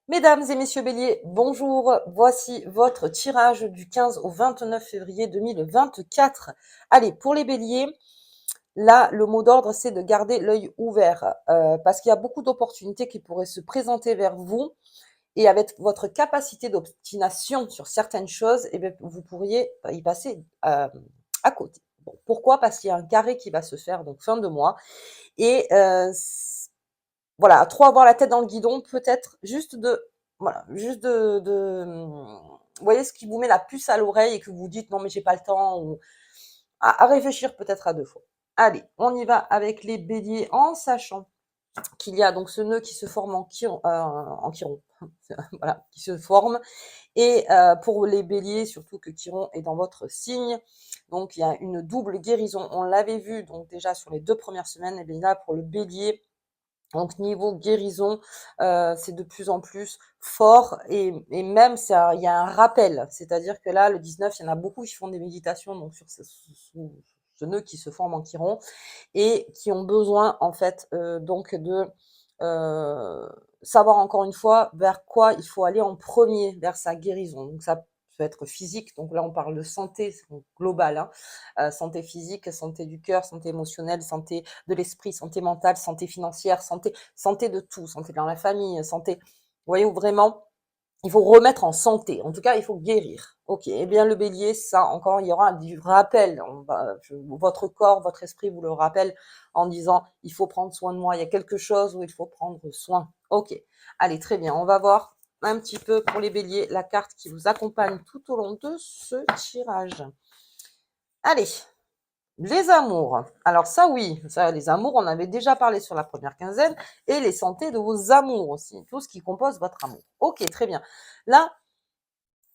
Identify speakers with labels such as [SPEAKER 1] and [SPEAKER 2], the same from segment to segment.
[SPEAKER 1] Mesdames et messieurs béliers, bonjour, voici votre tirage du 15 au 29 février 2024. Allez, pour les béliers, là, le mot d'ordre, c'est de garder l'œil ouvert, parce qu'il y a beaucoup d'opportunités qui pourraient se présenter vers vous, et avec votre capacité d'obstination sur certaines choses, eh bien, vous pourriez y passer à côté. Bon, pourquoi? Parce qu'il y a un carré qui va se faire, donc fin de mois, et voilà, trop avoir la tête dans le guidon, peut-être juste juste vous voyez ce qui vous met la puce à l'oreille et que vous dites non mais j'ai pas le temps ou à réfléchir peut-être à deux fois. Allez, on y va avec les béliers en sachant qu'il y a donc ce nœud qui se forme en chiron, voilà, qui se forme. Et pour les béliers, surtout que Chiron est dans votre signe, donc il y a une double guérison. On l'avait vu donc déjà sur les 2 premières semaines, et bien là pour le bélier, donc niveau guérison, c'est de plus en plus fort et même ça il y a un rappel. C'est-à-dire que là, le 19, il y en a beaucoup qui font des méditations donc sur ce nœud qui se forme en chiron et qui ont besoin en fait, donc de, heu, savoir encore une fois vers quoi il faut aller en premier vers sa guérison. Donc ça peut être physique, donc là on parle de santé, donc globale, hein, santé physique, santé du cœur, santé émotionnelle, santé de l'esprit, santé mentale, santé financière, santé de tout, santé dans la famille, santé vous voyez? Où vraiment il faut remettre en santé. En tout cas, il faut guérir. OK. Eh bien, le bélier, ça encore, il y aura du rappel. Votre corps, votre esprit vous le rappelle en disant, il faut prendre soin de moi. Il y a quelque chose où il faut prendre soin. OK. Allez, très bien. On va voir un petit peu pour les béliers la carte qui vous accompagne tout au long de ce tirage. Allez, les amours. Alors ça oui, ça les amours, on avait déjà parlé sur la première quinzaine et les santé de vos amours aussi, tout ce qui compose votre amour. OK, très bien. Là,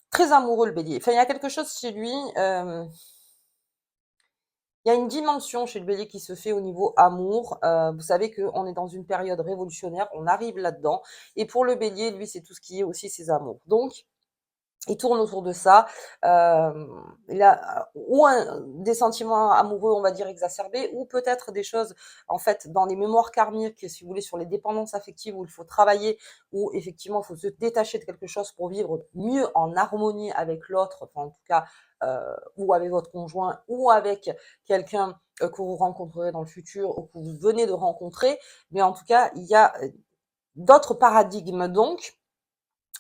[SPEAKER 1] très amoureux le bélier. Enfin, il y a quelque chose chez lui, il y a une dimension chez le bélier qui se fait au niveau amour. Vous savez qu'on est dans une période révolutionnaire, on arrive là-dedans et pour le bélier, lui, c'est tout ce qui est aussi ses amours. Donc il tourne autour de ça. Il a ou des sentiments amoureux, on va dire, exacerbés, ou peut-être des choses, en fait, dans les mémoires karmiques, si vous voulez, sur les dépendances affectives, où il faut travailler, où effectivement, il faut se détacher de quelque chose pour vivre mieux en harmonie avec l'autre, enfin, en tout cas, ou avec votre conjoint, ou avec quelqu'un que vous rencontrerez dans le futur, ou que vous venez de rencontrer. Mais en tout cas, il y a d'autres paradigmes, donc,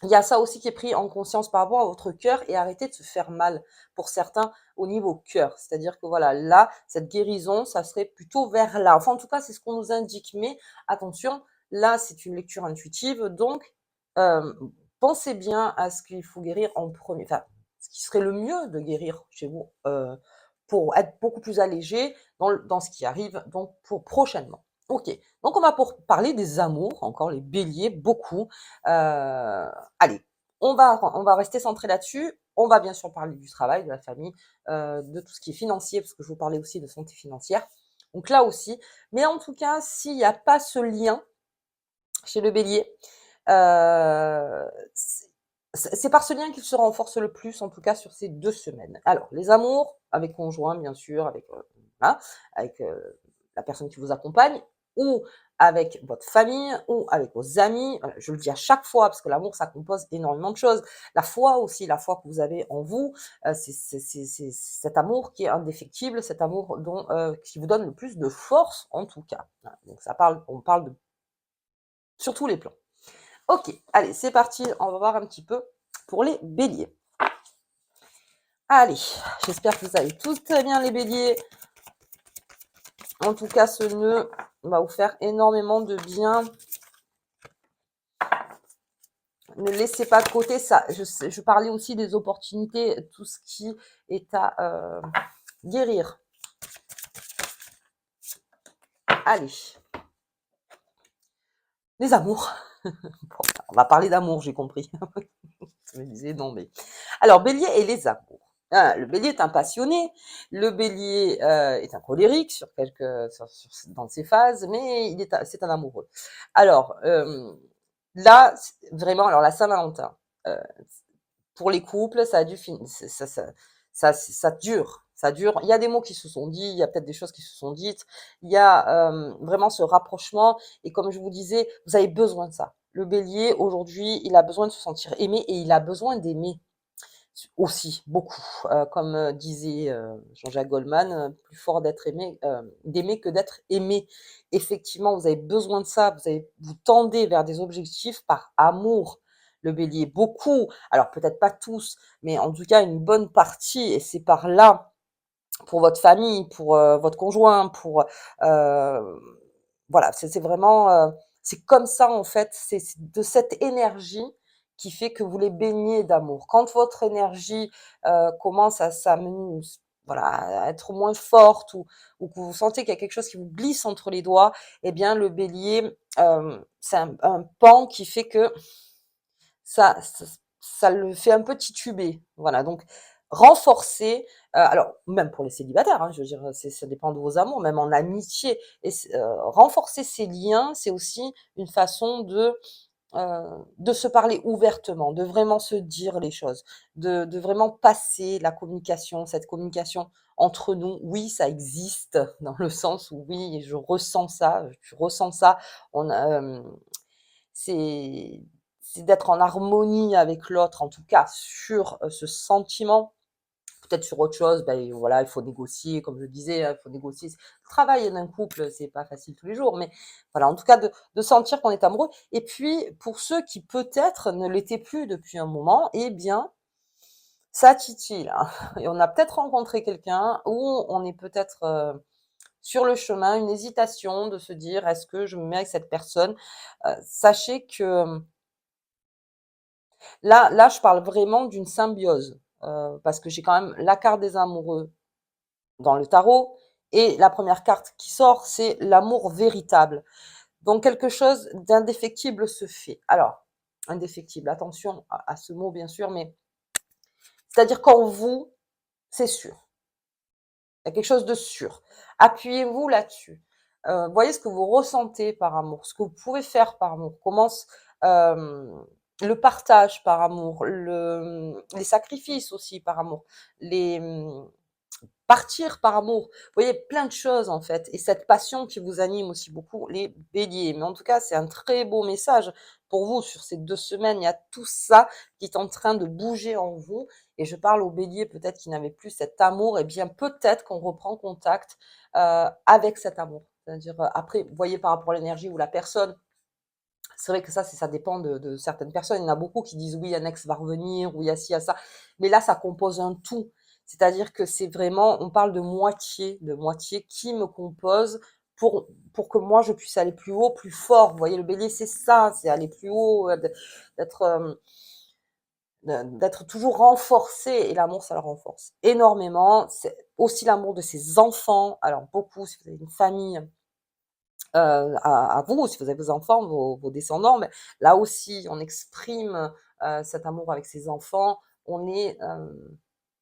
[SPEAKER 1] il y a ça aussi qui est pris en conscience par rapport à votre cœur et arrêtez de se faire mal pour certains au niveau cœur. C'est-à-dire que voilà, là, cette guérison, ça serait plutôt vers là. Enfin, en tout cas, c'est ce qu'on nous indique. Mais attention, là, c'est une lecture intuitive. Donc, euh, pensez bien à ce qu'il faut guérir en premier. Enfin, ce qui serait le mieux de guérir chez vous pour être beaucoup plus allégé dans ce qui arrive donc pour prochainement. Ok, donc on va pour parler des amours, encore les béliers, beaucoup. Allez, on va rester centré là-dessus. On va bien sûr parler du travail, de la famille, de tout ce qui est financier, parce que je vous parlais aussi de santé financière. Donc là aussi. Mais en tout cas, s'il n'y a pas ce lien chez le bélier, c'est par ce lien qu'il se renforce le plus, en tout cas sur ces 2 semaines. Alors, les amours, avec conjoint, bien sûr, voilà, avec la personne qui vous accompagne, ou avec votre famille, ou avec vos amis. Voilà, je le dis à chaque fois, parce que l'amour, ça compose énormément de choses. La foi aussi, la foi que vous avez en vous, c'est cet amour qui est indéfectible, cet amour qui vous donne le plus de force, en tout cas. Voilà, donc on parle sur tous les plans. Ok, allez, c'est parti, on va voir un petit peu pour les béliers. Allez, j'espère que vous allez tous très bien les béliers. En tout cas, ce nœud va vous faire énormément de bien. Ne laissez pas de côté ça. Je parlais aussi des opportunités, tout ce qui est à guérir. Allez, les amours. Bon, on va parler d'amour, j'ai compris. Je me disais non mais. Alors, bélier et les amours. Ah, le bélier est un passionné, le bélier est un colérique dans ses phases, mais c'est un amoureux. Alors, là, vraiment, alors la Saint-Valentin, euh, pour les couples, ça a dû finir, ça dure, ça dure. Il y a des mots qui se sont dits, il y a peut-être des choses qui se sont dites, il y a vraiment ce rapprochement, et comme je vous disais, vous avez besoin de ça. Le bélier, aujourd'hui, il a besoin de se sentir aimé et il a besoin d'aimer aussi, beaucoup. Comme disait Jean-Jacques Goldman, plus fort d'être aimé, d'aimer que d'être aimé. Effectivement, vous avez besoin de ça, vous tendez vers des objectifs par amour. Le bélier, beaucoup, alors peut-être pas tous, mais en tout cas une bonne partie, et c'est par là pour votre famille, pour votre conjoint, pour voilà, c'est vraiment c'est comme ça en fait, c'est de cette énergie qui fait que vous les baignez d'amour. Quand votre énergie commence à voilà, à être moins forte ou que vous sentez qu'il y a quelque chose qui vous glisse entre les doigts, eh bien le bélier, c'est un pan qui fait que ça le fait un peu tituber. Voilà, donc renforcer, alors même pour les célibataires, hein, je veux dire, ça dépend de vos amours, même en amitié et renforcer ces liens, c'est aussi une façon de se parler ouvertement, de vraiment se dire les choses, de vraiment passer la communication, cette communication entre nous. Oui, ça existe dans le sens où oui, je ressens ça, tu ressens ça. On a, c'est c'est d'être en harmonie avec l'autre, en tout cas sur, ce sentiment. Peut-être sur autre chose, ben, voilà, il faut négocier, comme je disais, il faut négocier. Le travail d'un couple, c'est pas facile tous les jours, mais voilà, en tout cas de sentir qu'on est amoureux et puis pour ceux qui peut-être ne l'étaient plus depuis un moment, eh bien, ça titille, hein et on a peut-être rencontré quelqu'un où on est peut-être, sur le chemin, une hésitation de se dire: «Est-ce que je me mets avec cette personne?» Sachez que, là, je parle vraiment d'une symbiose, parce que j'ai quand même la carte des amoureux dans le tarot et la première carte qui sort, c'est l'amour véritable. Donc quelque chose d'indéfectible se fait. Alors, indéfectible, attention à ce mot bien sûr, mais c'est-à-dire qu'en vous, c'est sûr. Il y a quelque chose de sûr. Appuyez-vous là-dessus. Voyez ce que vous ressentez par amour, ce que vous pouvez faire par amour, le partage par amour, les sacrifices aussi par amour, les, partir par amour. Vous voyez, plein de choses en fait. Et cette passion qui vous anime aussi beaucoup, les béliers. Mais en tout cas, c'est un très beau message pour vous sur ces 2 semaines. Il y a tout ça qui est en train de bouger en vous. Et je parle aux béliers peut-être qui n'avaient plus cet amour. Et bien peut-être qu'on reprend contact avec cet amour. C'est-à-dire, après, vous voyez par rapport à l'énergie ou la personne, c'est vrai que ça dépend de certaines personnes. Il y en a beaucoup qui disent oui, un ex va revenir, oui, il y a ci, il y a ça. Mais là, ça compose un tout. C'est-à-dire que c'est vraiment, on parle de moitié qui me compose pour que moi je puisse aller plus haut, plus fort. Vous voyez, le bélier, c'est ça, c'est aller plus haut, d'être d'être toujours renforcé. Et l'amour, ça le renforce énormément. C'est aussi l'amour de ses enfants. Alors, beaucoup, si vous avez une famille, à vous, si vous avez vos enfants, vos descendants, mais là aussi, on exprime cet amour avec ses enfants. On est,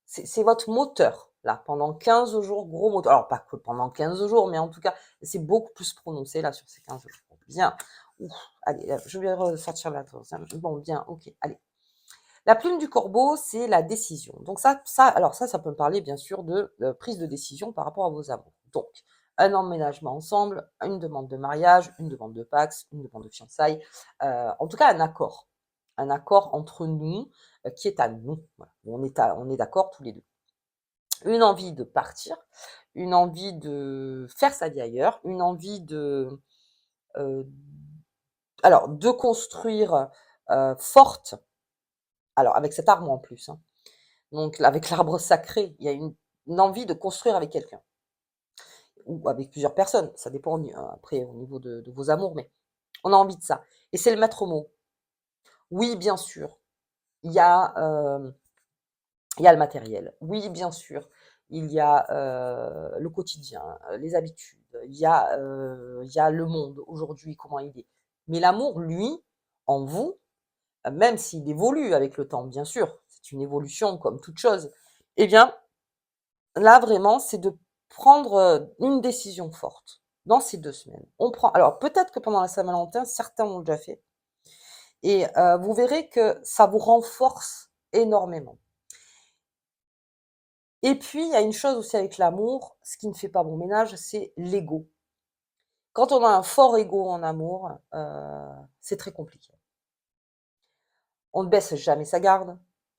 [SPEAKER 1] c'est votre moteur, là, pendant 15 jours, gros moteur. Alors, pas que pendant 15 jours, mais en tout cas, c'est beaucoup plus prononcé, là, sur ces 15 jours. Bien. Ouf, allez, je vais ressortir la troisième. Bon, bien, ok, allez. La plume du corbeau, c'est la décision. Donc alors ça peut me parler bien sûr de prise de décision par rapport à vos amours. Donc, un emménagement ensemble, une demande de mariage, une demande de Pacs, une demande de fiançailles, en tout cas un accord. Un accord entre nous qui est à nous. Voilà. On est d'accord tous les deux. Une envie de partir, une envie de faire sa vie ailleurs, une envie euh, de construire forte, alors avec cet arbre en plus, hein. Donc avec l'arbre sacré, il y a une envie de construire avec quelqu'un ou avec plusieurs personnes, ça dépend après au niveau de vos amours, mais on a envie de ça et c'est le maître mot. Oui, bien sûr, il y a, il y a le matériel. Oui, bien sûr, il y a, le quotidien, les habitudes, il y a le monde aujourd'hui, comment il est. Mais l'amour, lui, en vous, même s'il évolue avec le temps, bien sûr, c'est une évolution comme toute chose, eh bien, là, vraiment, c'est de prendre, une décision forte dans ces 2 semaines. On prend alors peut-être que pendant la Saint-Valentin, certains l'ont déjà fait et vous verrez que ça vous renforce énormément. Et puis, il y a une chose aussi avec l'amour, ce qui ne fait pas bon ménage, c'est l'ego. Quand on a un fort ego en amour, c'est très compliqué. On ne baisse jamais sa garde,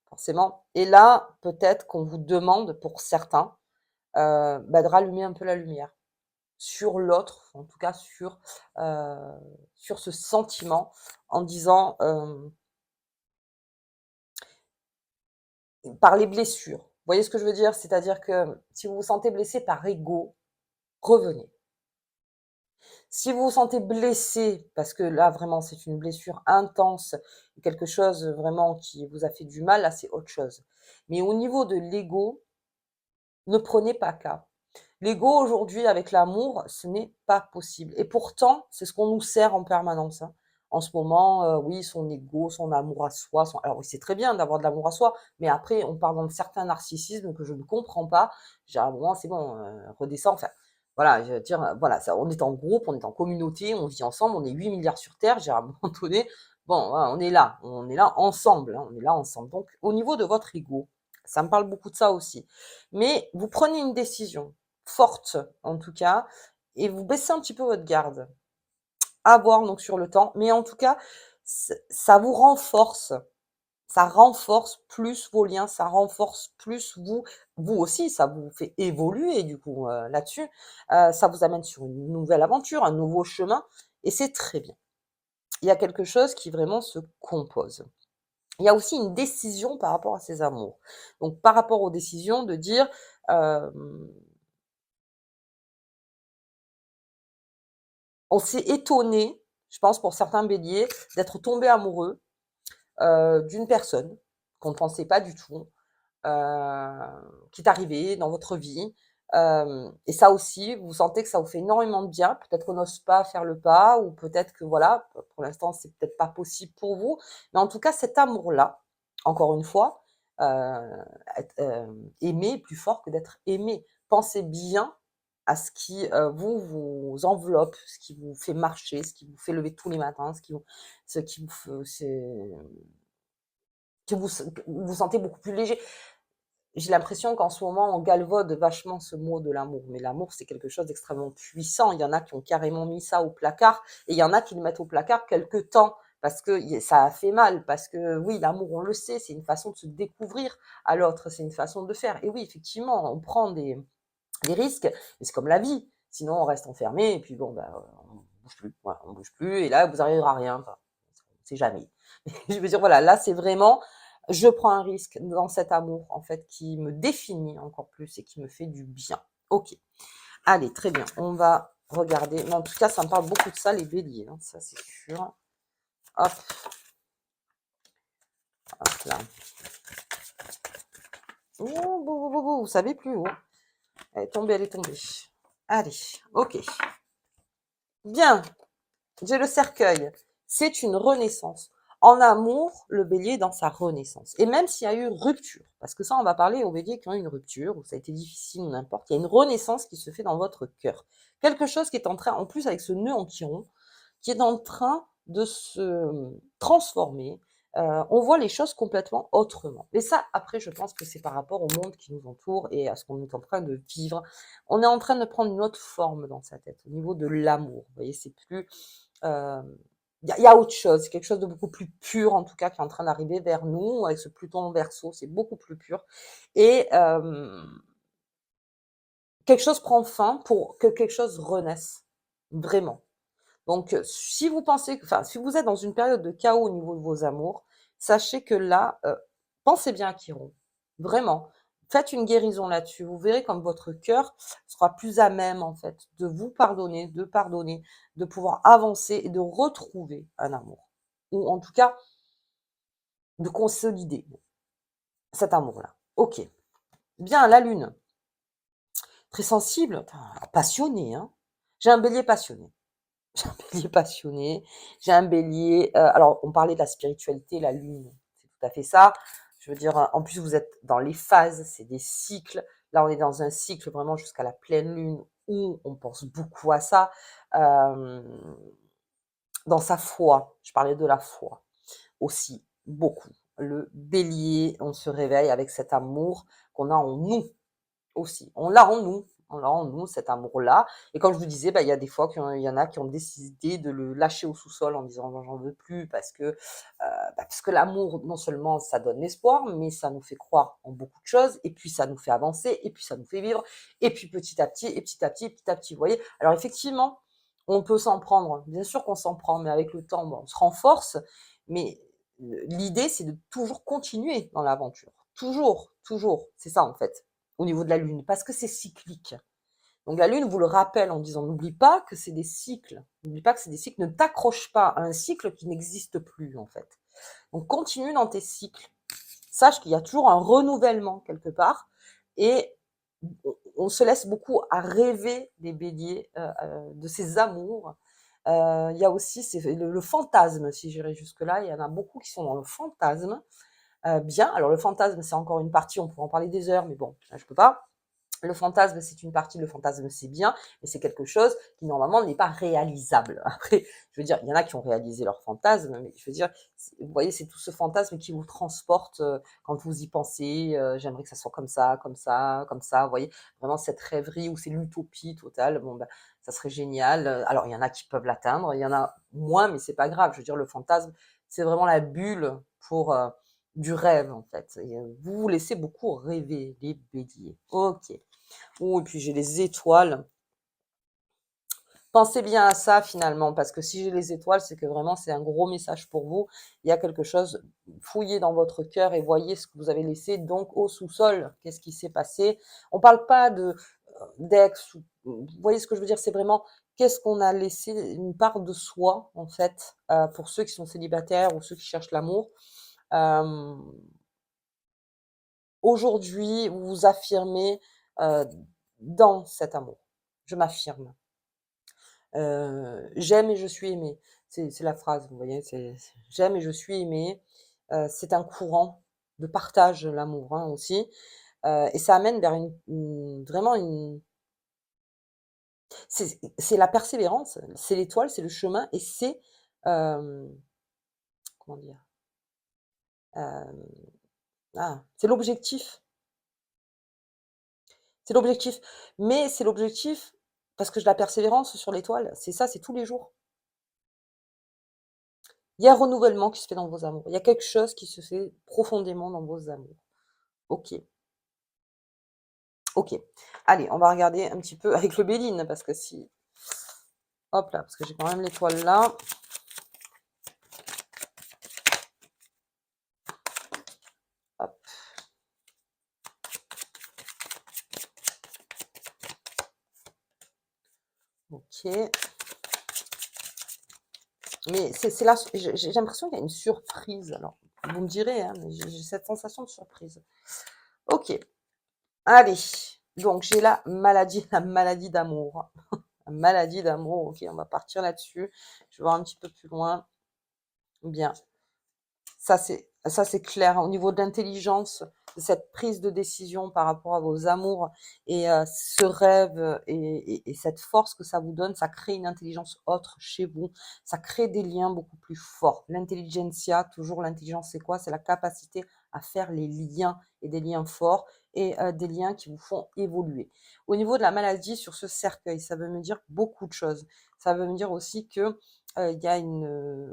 [SPEAKER 1] forcément. Et là, peut-être qu'on vous demande, pour certains, de rallumer un peu la lumière sur l'autre, en tout cas heu, sur ce sentiment en disant, par les blessures. Vous voyez ce que je veux dire? C'est-à-dire que si vous vous sentez blessé par ego, revenez. Si vous vous sentez blessé, parce que là vraiment c'est une blessure intense, quelque chose vraiment qui vous a fait du mal, là c'est autre chose. Mais au niveau de l'ego, ne prenez pas cas. L'ego aujourd'hui avec l'amour, ce n'est pas possible et pourtant, c'est ce qu'on nous sert en permanence, hein. En ce moment, oui, son ego, son amour à soi, son alors oui, c'est très bien d'avoir de l'amour à soi, mais après on part dans certains narcissismes que je ne comprends pas. J'ai à un moment, c'est bon, redescends, enfin, voilà, je veux dire, voilà, ça on est en groupe, on est en communauté, on vit ensemble, on est 8 milliards sur terre. J'ai à un moment donné, bon, voilà, on est là ensemble, hein, on est là ensemble. Donc au niveau de votre ego, ça me parle beaucoup de ça aussi. Mais vous prenez une décision forte, en tout cas, et vous baissez un petit peu votre garde. À voir donc sur le temps, mais en tout cas, ça vous renforce. Ça renforce plus vos liens, ça renforce plus vous aussi, ça vous fait évoluer du coup, là-dessus. Ça vous amène sur une nouvelle aventure, un nouveau chemin et c'est très bien. Il y a quelque chose qui vraiment se compose. Il y a aussi une décision par rapport à ces amours. Donc par rapport aux décisions de dire, hem on s'est étonné, je pense pour certains béliers, d'être tombé amoureux, d'une personne qu'on ne pensait pas du tout, qui est arrivée dans votre vie, et ça aussi, vous sentez que ça vous fait énormément de bien. Peut-être qu'on n'ose pas faire le pas ou peut-être que voilà, pour l'instant, c'est peut-être pas possible pour vous. Mais en tout cas, cet amour-là, encore une fois, être, aimer est plus fort que d'être aimé. Pensez bien à ce qui, vous enveloppe, ce qui vous fait marcher, ce qui vous fait lever tous les matins, ce qui vous fe c'est que vous vous sentez beaucoup plus léger. J'ai l'impression qu'en ce moment, on galvaude vachement ce mot de l'amour, mais l'amour, c'est quelque chose d'extrêmement puissant. Il y en a qui ont carrément mis ça au placard et il y en a qui le mettent au placard quelque temps parce que ça a fait mal, parce que oui, l'amour, on le sait, c'est une façon de se découvrir à l'autre, c'est une façon de faire. Et oui, effectivement, on prend des risques, mais c'est comme la vie. Sinon, on reste enfermé et puis bon, bah, on bouge plus. Voilà, on bouge plus et là, vous arrivera à rien. Enfin, on sait jamais. Je veux dire, voilà, là, c'est vraiment, je prends un risque dans cet amour, en fait, qui me définit encore plus et qui me fait du bien. Ok. Allez, très bien. On va regarder. Mais en tout cas, ça me parle beaucoup de ça, les béliers, hein, ça, c'est sûr. Hop, hop là. Oh, vous savez plus où. Elle est tombée, elle est tombée. Allez, ok. Bien, j'ai le cercueil. C'est une renaissance. En amour, le bélier est dans sa renaissance. Et même s'il y a eu rupture, parce que ça, on va parler aux béliers qui ont eu une rupture, ou ça a été difficile, ou n'importe, il y a une renaissance qui se fait dans votre cœur. Quelque chose qui est en train, en plus avec ce nœud en chiron, qui est en train de se transformer. On voit les choses complètement autrement. Et ça, après, je pense que c'est par rapport au monde qui nous entoure et à ce qu'on est en train de vivre. On est en train de prendre une autre forme dans sa tête, au niveau de l'amour. Vous voyez, c'est plus il y a autre chose, quelque chose de beaucoup plus pur en tout cas qui est en train d'arriver vers nous avec ce Pluton en Verseau, c'est beaucoup plus pur et quelque chose prend fin pour que quelque chose renaisse, vraiment. Donc si vous pensez enfin, si vous êtes dans une période de chaos au niveau de vos amours, sachez que là, pensez bien à Chiron, vraiment. Faites une guérison là-dessus. Vous verrez comme votre cœur sera plus à même, en fait, de vous pardonner, de pouvoir avancer et de retrouver un amour. Ou en tout cas, de consolider cet amour-là. OK. Bien, la lune, très sensible, passionné, hein. J'ai un bélier passionné. J'ai un bélier passionné, j'ai un bélier, alors on parlait de la spiritualité, la lune, c'est tout à fait ça. Je veux dire, en plus vous êtes dans les phases, c'est des cycles. Là, on est dans un cycle vraiment jusqu'à la pleine lune où on pense beaucoup à ça. Hem, dans sa foi, je parlais de la foi aussi, beaucoup. Le bélier, on se réveille avec cet amour qu'on a en nous aussi. On l'a en nous. en nous, cet amour-là. Et comme je vous disais, bah, il y a des fois qu'il y en a qui ont décidé de le lâcher au sous-sol en disant: «J'en veux plus» parce que l'amour, non seulement ça donne l'espoir, mais ça nous fait croire en beaucoup de choses et puis ça nous fait avancer et puis ça nous fait vivre et puis petit à petit et petit à petit et petit à petit, vous voyez? Alors effectivement, on peut s'en prendre, bien sûr qu'on s'en prend, mais avec le temps, bon, on se renforce, mais l'idée, c'est de toujours continuer dans l'aventure. Toujours, toujours. C'est ça, en fait, au niveau de la Lune, parce que c'est cyclique. Donc la Lune vous le rappelle en disant: «N'oublie pas que c'est des cycles. N'oublie pas que c'est des cycles. Ne t'accroche pas à un cycle qui n'existe plus, en fait. Donc continue dans tes cycles. Sache qu'il y a toujours un renouvellement quelque part et on se laisse beaucoup à rêver des béliers, de ces amours. Il y a aussi le fantasme, si j'irais jusque-là. Il y en a beaucoup qui sont dans le fantasme. Bien, alors le fantasme, c'est encore une partie, on pourrait en parler des heures, mais bon, là, je peux pas. Le fantasme, c'est une partie, le fantasme, c'est bien, mais c'est quelque chose qui normalement n'est pas réalisable. Après, je veux dire, il y en a qui ont réalisé leur fantasme, mais je veux dire, vous voyez, c'est tout ce fantasme qui vous transporte quand vous y pensez. J'aimerais que ça soit comme ça, comme ça, comme ça. Vous voyez, vraiment cette rêverie ou c'est l'utopie totale. Bon, ben, ça serait génial. Alors, il y en a qui peuvent l'atteindre, il y en a moins, mais c'est pas grave. Je veux dire, le fantasme, c'est vraiment la bulle pour du rêve, en fait. Et, vous vous laissez beaucoup rêver, les béliers. Ok. Oh, et puis j'ai les étoiles. Pensez bien à ça finalement, parce que si j'ai les étoiles, c'est que vraiment c'est un gros message pour vous. Il y a quelque chose, fouillez dans votre cœur et voyez ce que vous avez laissé donc au sous-sol. Qu'est-ce qui s'est passé? On parle pas de d'ex, vous voyez ce que je veux dire? C'est vraiment qu'est-ce qu'on a laissé, une part de soi en fait, pour ceux qui sont célibataires ou ceux qui cherchent l'amour. Euh, Aujourd'hui, vous vous affirmez dans cet amour. Je m'affirme. J'aime et je suis aimée. C'est la phrase, vous voyez? J'aime et je suis aimée. C'est un courant de partage, l'amour, hein, aussi, et ça amène vers vraiment une c'est la persévérance, c'est l'étoile, c'est le chemin et c'est, hem, comment dire? Hem, c'est l'objectif. C'est l'objectif. Mais c'est l'objectif parce que de la persévérance sur l'étoile, c'est ça, c'est tous les jours. Il y a un renouvellement qui se fait dans vos amours. Il y a quelque chose qui se fait profondément dans vos amours. OK, OK. Allez, on va regarder un petit peu avec le Béline parce que si hop là, parce que j'ai quand même l'étoile là. Hop, OK. Mais c'est là, j'ai l'impression qu'il y a une surprise. Alors, vous me direz, hein, mais j'ai cette sensation de surprise. OK, allez. Donc j'ai la maladie d'amour. La maladie d'amour, OK, on va partir là-dessus. Je vais voir un petit peu plus loin. Bien. Ça c'est clair, hein. Au niveau de l'intelligence, de cette prise de décision par rapport à vos amours et ce rêve, et cette force que ça vous donne, ça crée une intelligence autre chez vous. Ça crée des liens beaucoup plus forts. L'intelligentsia, toujours l'intelligence, c'est quoi? C'est la capacité à faire les liens et des liens forts et des liens qui vous font évoluer. Au niveau de la maladie sur ce cercueil, ça veut me dire beaucoup de choses. Ça veut me dire aussi que il y a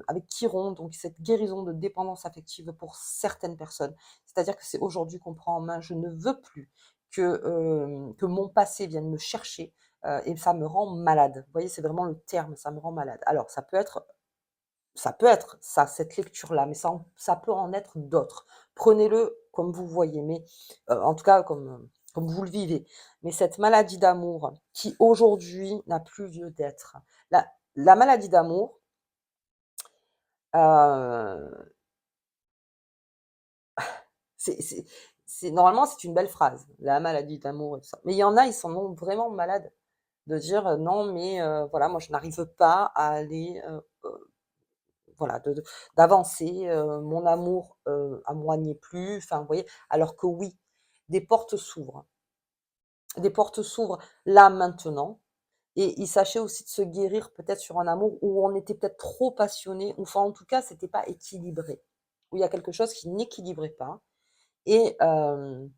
[SPEAKER 1] avec Chiron, donc cette guérison de dépendance affective pour certaines personnes. C'est-à-dire que c'est aujourd'hui qu'on prend en main, je ne veux plus que mon passé vienne me chercher, et ça me rend malade. Vous voyez, c'est vraiment le terme, ça me rend malade. Alors ça peut être ça, cette lecture-là, mais ça peut en être d'autres. Prenez-le comme vous voyez, mais en tout cas comme vous le vivez. Mais cette maladie d'amour qui aujourd'hui n'a plus lieu d'être. La maladie d'amour, Heu, c'est c'est normalement, c'est une belle phrase, la maladie d'amour et tout ça. Mais il y en a, ils s'en ont vraiment malades de dire: «Non mais voilà, moi je n'arrive pas à aller, voilà, d'avancer, mon amour, à moi n'est plus», enfin, vous voyez? Alors que oui, des portes s'ouvrent. Des portes s'ouvrent là, maintenant et il s'agit aussi de se guérir peut-être sur un amour où on était peut-être trop passionné, ou enfin, en tout cas, c'était pas équilibré. Où il y a quelque chose qui n'équilibrait pas et hem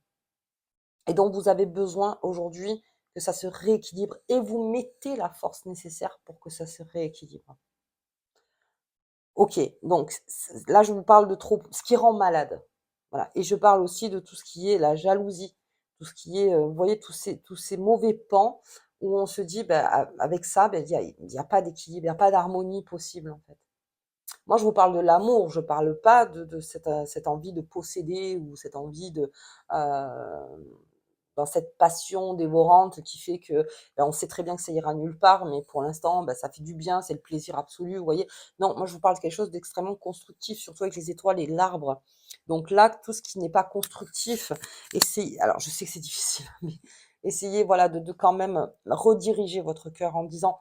[SPEAKER 1] et dont vous avez besoin aujourd'hui que ça se rééquilibre et vous mettez la force nécessaire pour que ça se rééquilibre. OK, donc là, je vous parle de trop ce qui rend malade. Voilà, et je parle aussi de tout ce qui est la jalousie, tout ce qui est, vous voyez tous ces mauvais pans où on se dit: «Bah, avec ça, bah, il y a pas d'équilibre, il y a pas d'harmonie possible, en fait». Moi, je vous parle de l'amour, je parle pas de cette envie de posséder ou cette envie de, dans cette passion dévorante qui fait que, bah, on sait très bien que ça ira nulle part, mais pour l'instant, bah, ça fait du bien, c'est le plaisir absolu, vous voyez? Non, moi je vous parle de quelque chose d'extrêmement constructif, surtout avec les étoiles et l'arbre. Donc là, tout ce qui n'est pas constructif, essayez, alors je sais que c'est difficile, mais essayez, voilà, de quand même rediriger votre cœur en disant: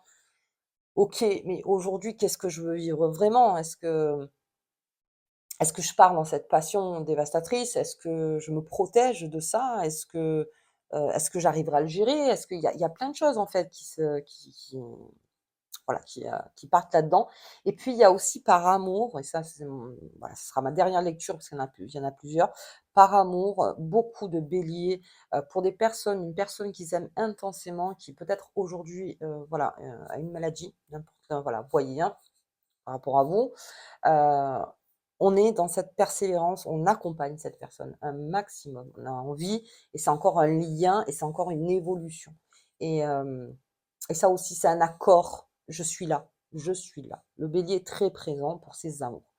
[SPEAKER 1] «OK, mais aujourd'hui, qu'est-ce que je veux vivre vraiment? Est-ce que je pars dans cette passion dévastatrice? Est-ce que je me protège de ça? Est-ce que j'arriverai à le gérer? Est-ce qu'il y a plein de choses en fait qui voilà, qui partent là-dedans. Et puis il y a aussi par amour, et ça c'est voilà, ce sera ma dernière lecture parce qu'il y en a plusieurs. Par amour, beaucoup de béliers, pour des personnes, une personne qu'ils aiment intensément, qui peut-être aujourd'hui, voilà, a une maladie, n'importe, voilà, voyez, hein, par rapport à vous. Heu, on est dans cette persévérance, on accompagne cette personne un maximum. On a envie, et c'est encore un lien et c'est encore une évolution. Et ça aussi, c'est un accord: «Je suis là, je suis là». Le bélier est très présent pour ses amours.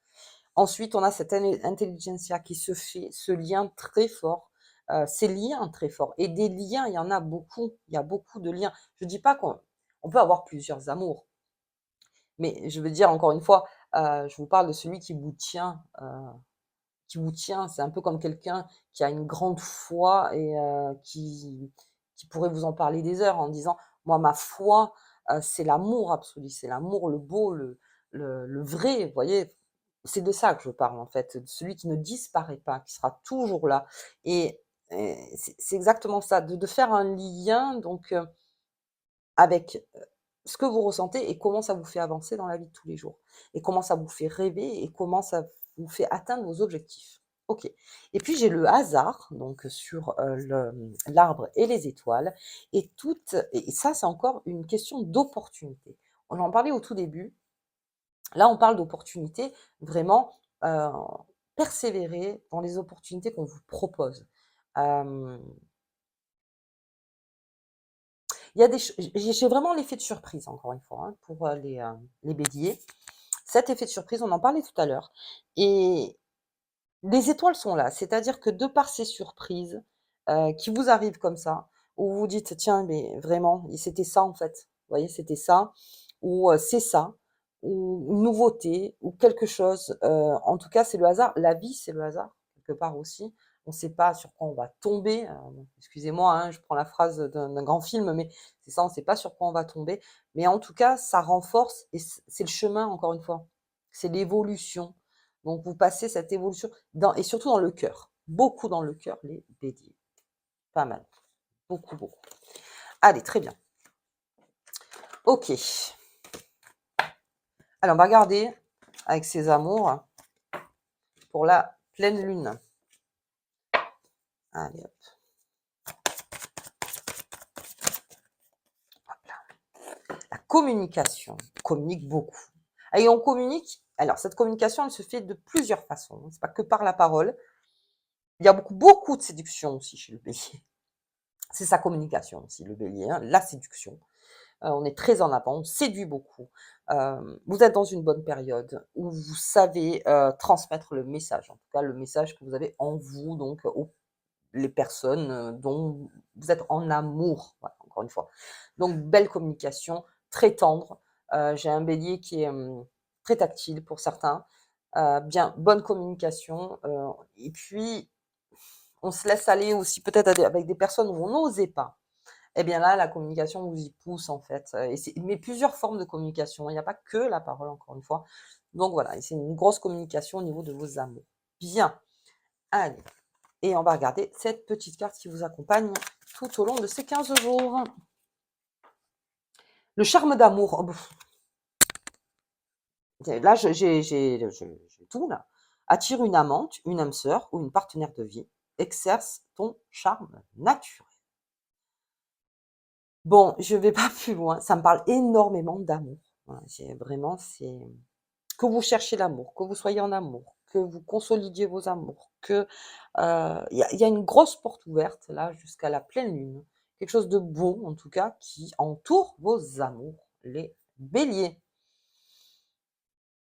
[SPEAKER 1] Ensuite, on a cette intelligentsia qui se fait, ce lien très fort, ces liens très forts, et des liens, il y en a beaucoup, il y a beaucoup de liens. Je dis pas qu'on peut avoir plusieurs amours, mais je veux dire, encore une fois, je vous parle de celui qui vous tient, c'est un peu comme quelqu'un qui a une grande foi et qui pourrait vous en parler des heures en disant: «Moi, ma foi, c'est l'amour absolu, c'est l'amour, le beau, le vrai», vous voyez? C'est de ça que je parle, en fait, de celui qui ne disparaît pas, qui sera toujours là. Et c'est exactement ça, de faire un lien donc, avec, ce que vous ressentez et comment ça vous fait avancer dans la vie de tous les jours, et comment ça vous fait rêver et comment ça vous fait atteindre vos objectifs. OK. Et puis j'ai le hasard, donc sur, l'arbre et les étoiles, et ça, c'est encore une question d'opportunité. On en parlait au tout début. Là, on parle d'opportunités, vraiment, heu, persévérer dans les opportunités qu'on vous propose. Hem, il y a des ch j'ai vraiment l'effet de surprise, encore une fois, hein, pour, les béliers. Cet effet de surprise, on en parlait tout à l'heure, et les étoiles sont là. C'est-à-dire que de par ces surprises, qui vous arrivent comme ça, où vous vous dites: «Tiens, mais vraiment, et c'était ça en fait». Vous voyez? C'était ça, ou, c'est ça, ou une nouveauté, ou quelque chose, en tout cas, c'est le hasard. La vie, c'est le hasard, quelque part aussi. On ne sait pas sur quoi on va tomber, bon, excusez-moi, hein, je prends la phrase d'un grand film, mais c'est ça, on ne sait pas sur quoi on va tomber. Mais en tout cas, ça renforce, et c'est le chemin, encore une fois. C'est l'évolution. Donc vous passez cette évolution et surtout dans le cœur. Beaucoup dans le cœur, les béliers. Pas mal. Beaucoup, beaucoup. Allez, très bien. OK. Alors, on va regarder avec ses amours pour la pleine lune. Allez, hop, hop là. La communication. On communique beaucoup. Et on communique. Alors, cette communication, elle se fait de plusieurs façons. C'est pas que par la parole. Il y a beaucoup, beaucoup de séduction aussi chez le bélier. C'est sa communication aussi, le bélier, hein, la séduction. On est très en avant, on séduit beaucoup. Vous êtes dans une bonne période où vous savez, transmettre le message, en tout cas le message que vous avez en vous, donc aux les personnes, dont vous êtes en amour, voilà, encore une fois. Donc belle communication, très tendre. J'ai un bélier qui est, très tactile pour certains. Bien, bonne communication, et puis on se laisse aller aussi peut-être avec des personnes où on n'osait pas. Eh bien là, la communication vous y pousse en fait, et mais plusieurs formes de communication. Il n'y a pas que la parole, encore une fois. Donc voilà, et c'est une grosse communication au niveau de vos amours. Bien, allez, et on va regarder cette petite carte qui vous accompagne tout au long de ces 15 jours. Le charme d'amour. Oh, là, j'ai tout là. Attire une amante, une âme sœur ou une partenaire de vie. Exerce ton charme naturel. Bon, je vais pas plus loin. Ça me parle énormément d'amour. Voilà, vraiment, c'est que vous cherchiez l'amour, que vous soyez en amour, que vous consolidiez vos amours, que il y a une grosse porte ouverte là jusqu'à la pleine lune. Quelque chose de beau en tout cas qui entoure vos amours, les béliers.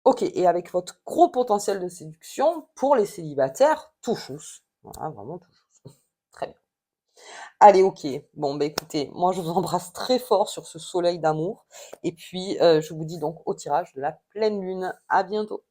[SPEAKER 1] Ok, et avec votre gros potentiel de séduction, pour les célibataires, tout chousse. Voilà, vraiment tout chousse. Très bien. Allez, ok. Bon, bah écoutez, moi je vous embrasse très fort sur ce soleil d'amour. Et puis, je vous dis donc au tirage de la pleine lune. À bientôt.